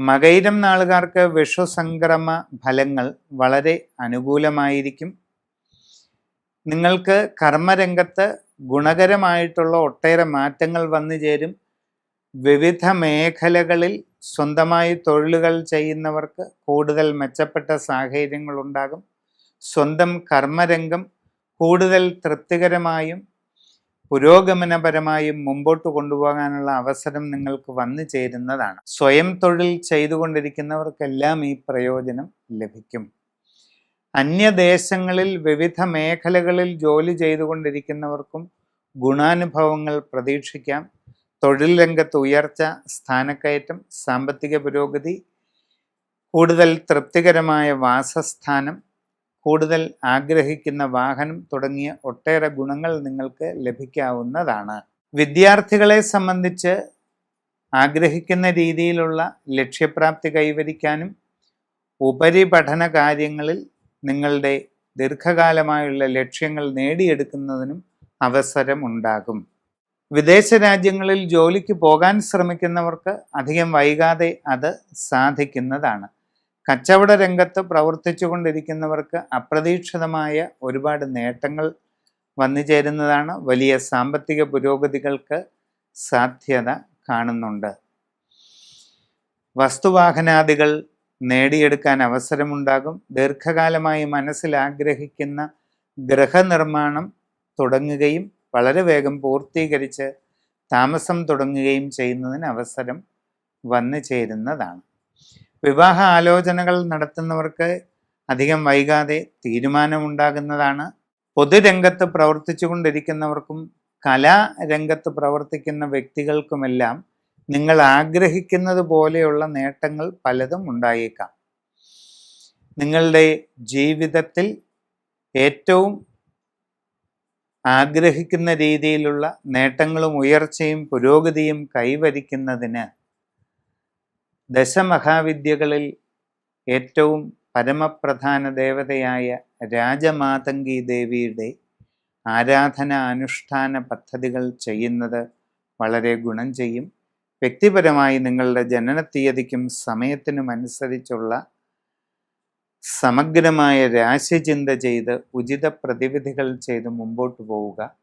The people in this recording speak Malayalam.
മകയിരം നാളുകാർക്ക് വിഷുസംക്രമ ഫലങ്ങൾ വളരെ അനുകൂലമായിരിക്കും. നിങ്ങൾക്ക് കർമ്മരംഗത്ത് ഗുണകരമായിട്ടുള്ള ഒട്ടേറെ മാറ്റങ്ങൾ വന്നു ചേരും. വിവിധ മേഖലകളിൽ സ്വന്തമായി തൊഴിലുകൾ ചെയ്യുന്നവർക്ക് കൂടുതൽ മെച്ചപ്പെട്ട സാഹചര്യങ്ങളുണ്ടാകും. സ്വന്തം കർമ്മരംഗം കൂടുതൽ തൃപ്തികരമായും പുരോഗമനപരമായും മുമ്പോട്ട് കൊണ്ടുപോകാനുള്ള അവസരം നിങ്ങൾക്ക് വന്നു ചേരുന്നതാണ്. സ്വയം തൊഴിൽ ചെയ്തുകൊണ്ടിരിക്കുന്നവർക്കെല്ലാം ഈ പ്രയോജനം ലഭിക്കും. അന്യദേശങ്ങളിൽ വിവിധ മേഖലകളിൽ ജോലി ചെയ്തുകൊണ്ടിരിക്കുന്നവർക്കും ഗുണാനുഭവങ്ങൾ പ്രതീക്ഷിക്കാം. തൊഴിൽ രംഗത്ത് ഉയർച്ച, സ്ഥാനക്കയറ്റം, സാമ്പത്തിക പുരോഗതി, കൂടുതൽ തൃപ്തികരമായ വാസസ്ഥാനം, കൂടുതൽ ആഗ്രഹിക്കുന്ന വാഹനം തുടങ്ങിയ ഒട്ടേറെ ഗുണങ്ങൾ നിങ്ങൾക്ക് ലഭിക്കാവുന്നതാണ്. വിദ്യാർത്ഥികളെ സംബന്ധിച്ച് ആഗ്രഹിക്കുന്ന രീതിയിലുള്ള ലക്ഷ്യപ്രാപ്തി കൈവരിക്കാനും ഉപരിപഠന കാര്യങ്ങളിൽ നിങ്ങളുടെ ദീർഘകാലമായുള്ള ലക്ഷ്യങ്ങൾ നേടിയെടുക്കുന്നതിനും അവസരമുണ്ടാകും. വിദേശ രാജ്യങ്ങളിൽ ജോലിക്ക് പോകാൻ ശ്രമിക്കുന്നവർക്ക് അധികം വൈകാതെ അത് സാധിക്കുന്നതാണ്. കച്ചവട രംഗത്ത് പ്രവർത്തിച്ചു കൊണ്ടിരിക്കുന്നവർക്ക് അപ്രതീക്ഷിതമായ ഒരുപാട് നേട്ടങ്ങൾ വന്നു ചേരുന്നതാണ്. വലിയ സാമ്പത്തിക പുരോഗതികൾക്ക് സാധ്യത കാണുന്നുണ്ട്. വസ്തുവാഹനാദികൾ നേടിയെടുക്കാൻ അവസരമുണ്ടാകും. ദീർഘകാലമായി മനസ്സിൽ ആഗ്രഹിക്കുന്ന ഗൃഹനിർമ്മാണം തുടങ്ങുകയും വളരെ വേഗം പൂർത്തീകരിച്ച് താമസം തുടങ്ങുകയും ചെയ്യുന്നതിന് അവസരം വന്നു ചേരുന്നതാണ്. വിവാഹ ആലോചനകൾ നടത്തുന്നവർക്ക് അധികം വൈകാതെ തീരുമാനമുണ്ടാകുന്നതാണ്. പൊതുരംഗത്ത് പ്രവർത്തിച്ചു കൊണ്ടിരിക്കുന്നവർക്കും കലാരംഗത്ത് പ്രവർത്തിക്കുന്ന വ്യക്തികൾക്കുമെല്ലാം നിങ്ങൾ ആഗ്രഹിക്കുന്നത് പോലെയുള്ള നേട്ടങ്ങൾ പലതും ഉണ്ടായേക്കാം. നിങ്ങളുടെ ജീവിതത്തിൽ ഏറ്റവും ആഗ്രഹിക്കുന്ന രീതിയിലുള്ള നേട്ടങ്ങളും ഉയർച്ചയും പുരോഗതിയും കൈവരിക്കുന്നതിന് ദശമഹാവിദ്യകളിൽ ഏറ്റവും പരമപ്രധാന ദേവതയായ രാജമാതംഗി ദേവിയുടെ ആരാധന അനുഷ്ഠാന പദ്ധതികൾ ചെയ്യുന്നത് വളരെ ഗുണം ചെയ്യും. വ്യക്തിപരമായി നിങ്ങളുടെ ജനനത്തീയതിക്കും സമയത്തിനും അനുസരിച്ചുള്ള സമഗ്രമായ രാശിചിന്ത ചെയ്ത് ഉചിത പ്രതിവിധികൾ ചെയ്ത് മുമ്പോട്ട് പോവുക.